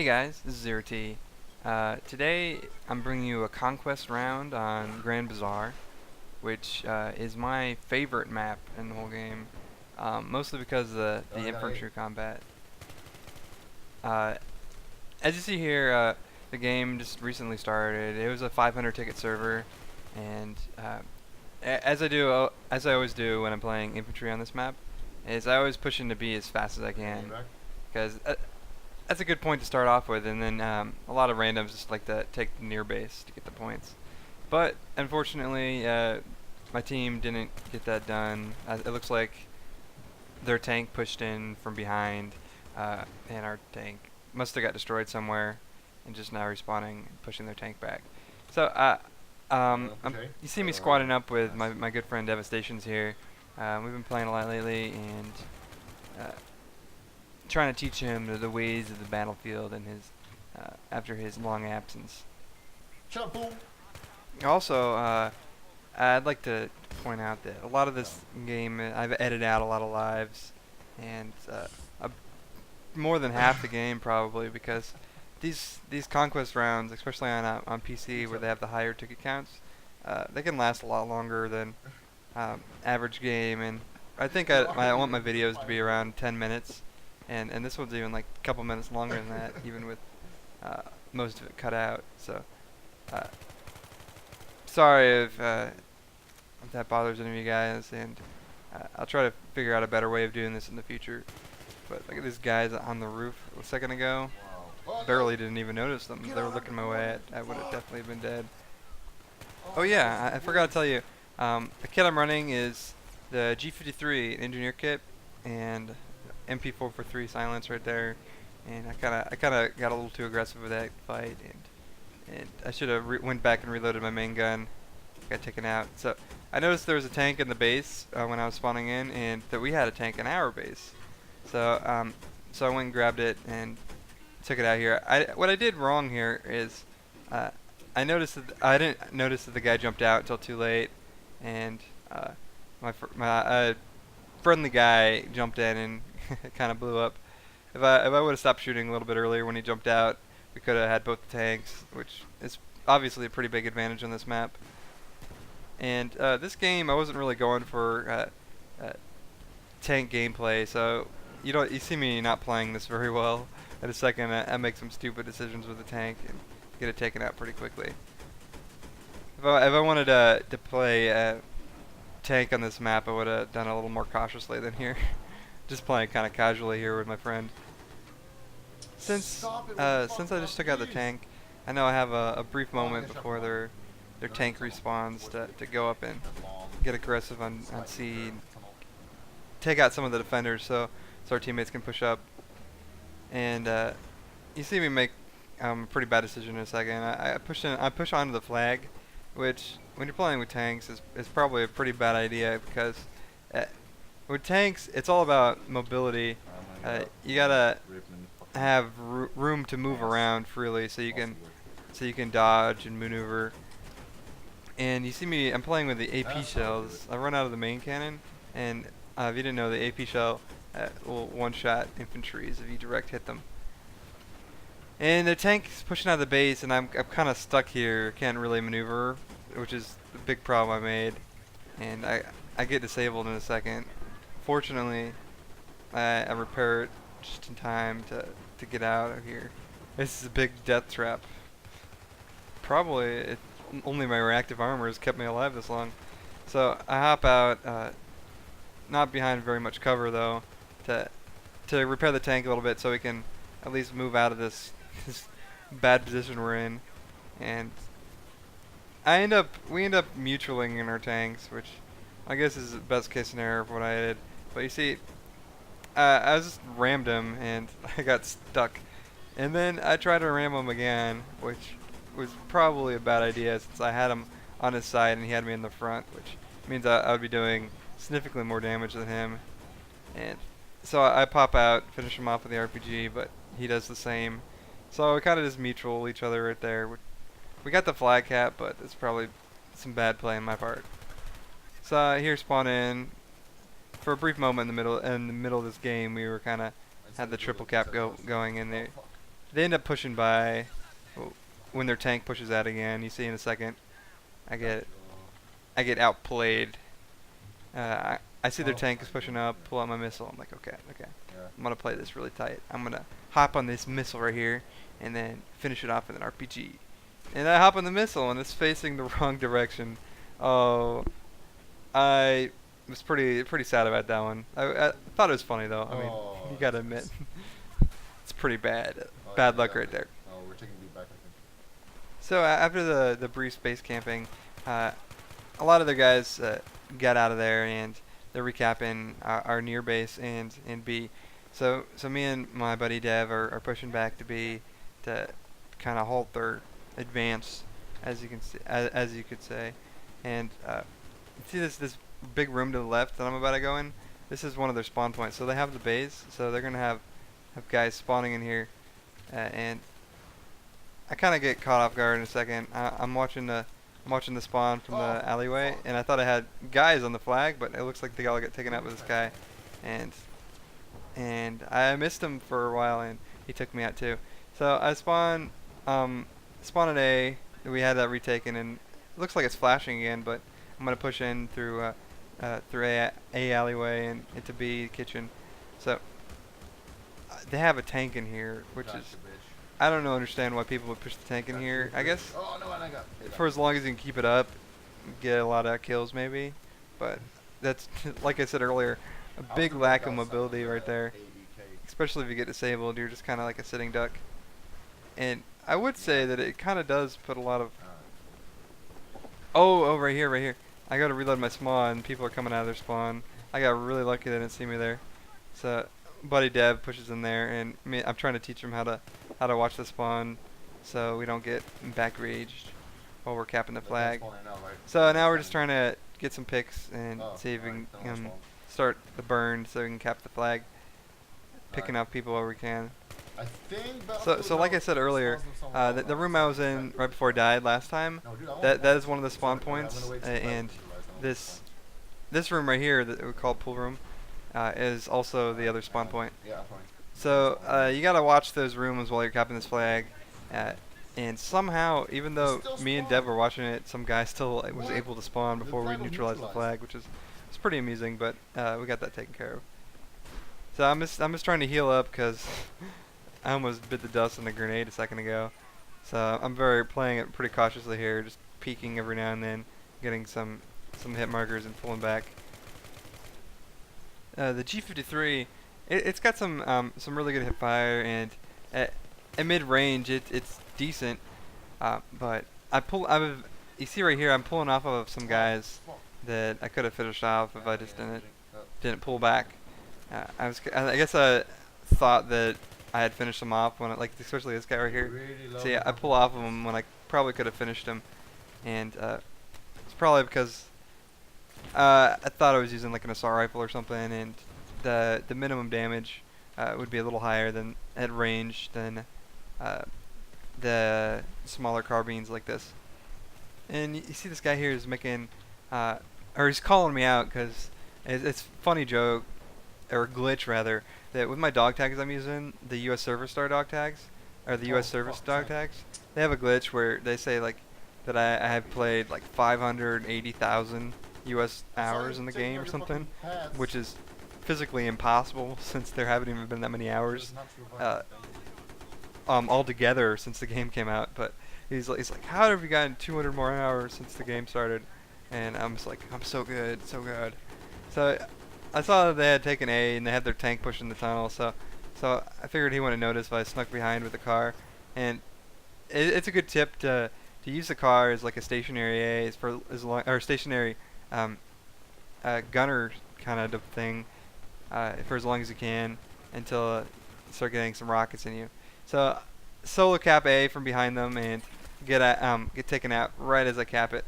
Hey guys, this is 0T. Today I'm bringing you a conquest round on Grand Bazaar, which is my favorite map in the whole game, mostly because of the infantry combat. Uh, as you see here, the game just recently started. It was a 500 ticket server, and as I always do when I'm playing infantry on this map, is I always push in to be as fast as I can, because that's a good point to start off with, and then a lot of randoms just like to take the near base to get the points. But unfortunately, my team didn't get that done. It looks like their tank pushed in from behind, and our tank must have got destroyed somewhere, and just now respawning and pushing their tank back. So you see me squatting up with my good friend Devastations here. We've been playing a lot lately, and trying to teach him the ways of the battlefield and his after his long absence. Also, I'd like to point out that a lot of this game I've edited out a lot of lives, and more than half the game probably, because these conquest rounds, especially on PC where they have the higher ticket counts, they can last a lot longer than average game, and I think I want my videos to be around 10 minutes. And this one's even like a couple minutes longer than that, even with most of it cut out. So, sorry if that bothers any of you guys, and I'll try to figure out a better way of doing this in the future. But look at these guys on the roof a second ago. Barely didn't even notice them. They were looking my way. I would have definitely been dead. Oh yeah, I forgot to tell you. The kit I'm running is the G53 engineer kit, and MP443 silence right there, and I kind of got a little too aggressive with that fight, and I should have went back and reloaded my main gun. Got taken out. So I noticed there was a tank in the base when I was spawning in, and that we had a tank in our base. So so I went and grabbed it and took it out here. What I did wrong here is I noticed that I didn't notice that the guy jumped out until too late, and my friendly guy jumped in and it kind of blew up. If I would have stopped shooting a little bit earlier when he jumped out, we could have had both the tanks, which is obviously a pretty big advantage on this map. And this game, I wasn't really going for tank gameplay, so you see me not playing this very well. In a second, I make some stupid decisions with the tank and get it taken out pretty quickly. If I wanted to play tank on this map, I would have done a little more cautiously than here. Just playing kind of casually here with my friend. Since I just took out the tank, I know I have a brief moment before their tank respawns to go up and get aggressive on C, take out some of the defenders so our teammates can push up. And you see me make a pretty bad decision in a second. I push onto the flag, which when you're playing with tanks is probably a pretty bad idea, because with tanks, it's all about mobility. You gotta have room to move around freely, so you can dodge and maneuver. And you see me, I'm playing with the AP shells. I run out of the main cannon, and if you didn't know, the AP shell will one-shot infantries if you direct hit them. And the tank's pushing out of the base, and I'm kind of stuck here, can't really maneuver, which is the big problem I made. And I get disabled in a second. Fortunately, I repair it just in time to get out of here. This is a big death trap. Probably only my reactive armor has kept me alive this long. So I hop out, not behind very much cover though, to repair the tank a little bit so we can at least move out of this bad position we're in. And we end up mutualing in our tanks, which I guess is the best case scenario of what I did. But you see, I just rammed him and I got stuck. And then I tried to ram him again, which was probably a bad idea since I had him on his side and he had me in the front, which means I would be doing significantly more damage than him. And so I pop out, finish him off with the RPG, but he does the same. So we kind of just mutual each other right there. We got the flag cap, but it's probably some bad play on my part. So here spawn in. For a brief moment in the middle of this game, we were kind of had the triple cap going, and they end up pushing by. When their tank pushes out again, you see in a second, I get outplayed. I see their tank is pushing up, pull out my missile. I'm like, okay, I'm gonna play this really tight. I'm gonna hop on this missile right here, and then finish it off with an RPG. And I hop on the missile, and it's facing the wrong direction. Oh, I was pretty sad about that one. I thought it was funny though. I mean, you gotta admit, it's pretty bad. Bad luck right there. Oh, we're taking the back, I think. So after the brief base camping, a lot of the guys got out of there, and they're recapping our near base and B. So me and my buddy Dev are pushing back to B to kind of halt their advance, as you can see, as you could say. And see this big room to the left that I'm about to go in. This is one of their spawn points. So they have the base, so they're gonna have guys spawning in here, and I kind of get caught off guard in a second. I'm watching the spawn from the alleyway, and I thought I had guys on the flag, but it looks like they all get taken out with this guy, and I missed him for a while, and he took me out too. So I spawn at A. We had that retaken, and it looks like it's flashing again, but I'm gonna push in through A alleyway and into B kitchen. So they have a tank in here, which is. I don't understand why people would push the tank in here. I guess for as long as you can keep it up, get a lot of kills maybe. But that's, like I said earlier, a big lack of mobility right there. Especially if you get disabled, you're just kind of like a sitting duck. And I would say that it kind of does put a lot of... Oh, right here. I gotta reload my spawn. People are coming out of their spawn. I got really lucky they didn't see me there. So, buddy Dev pushes in there, and I'm trying to teach him how to watch the spawn so we don't get back raged while we're capping the flag. So now we're just trying to get some picks and see if we can start the burn so we can cap the flag, picking up people where we can. So like I said earlier, the room I was in right before I died last time, that is one of the spawn points, and this room right here that we call pool room is also the other spawn point. So you gotta watch those rooms while you're capping this flag, and somehow, even though me and Dev were watching it, some guy still was able to spawn before we neutralized the flag, which is it's pretty amusing. But we got that taken care of. So I'm just trying to heal up because I almost bit the dust on the grenade a second ago. So I'm playing it pretty cautiously here, just peeking every now and then, getting some hit markers and pulling back. The G53. It's got some really good hip fire, and at mid range it's decent, but you see right here I'm pulling off of some guys that I could have finished off if I just didn't pull back. I guess I thought that I had finished them off when especially this guy right here. So yeah, I pull off of him when I probably could have finished him, and it's probably because I thought I was using like an assault rifle or something, and the minimum damage would be a little higher than at range than the smaller carbines like this. And you see this guy here is making, or he's calling me out because it's a funny joke, or glitch rather, that with my dog tags I'm using, the US Service Star dog tags, or the US Service dog tags, they have a glitch where they say like that I have played like 580,000 US hours in the game or something, which is physically impossible since there haven't even been that many hours altogether since the game came out. But he's like, how have you gotten 200 more hours since the game started? And I'm just like, I'm so good. So I saw that they had taken A and they had their tank pushing the tunnel, so I figured he wouldn't notice if I snuck behind with the car. And it's a good tip to use the car as like a stationary A, or stationary gunner kind of thing, for as long as you can until you start getting some rockets in you. So solo cap A from behind them and get taken out right as I cap it.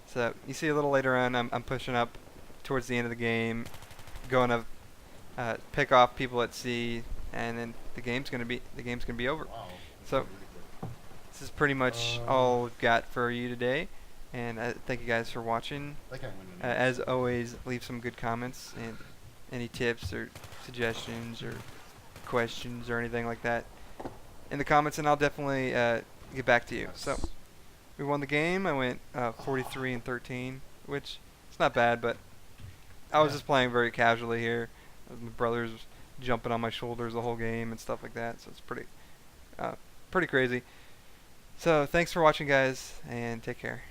So you see a little later on, I'm pushing up towards the end of the game, going to pick off people at C, and then the game's gonna be over. Wow. So this is pretty much all we've got for you today, and thank you guys for watching. As always, leave some good comments and any tips or suggestions or questions or anything like that. in the comments, and I'll definitely get back to you. So we won the game. I went 43 and 13, which it's not bad, but I was just playing very casually here. My brothers jumping on my shoulders the whole game and stuff like that, so it's pretty crazy. So thanks for watching, guys, and take care.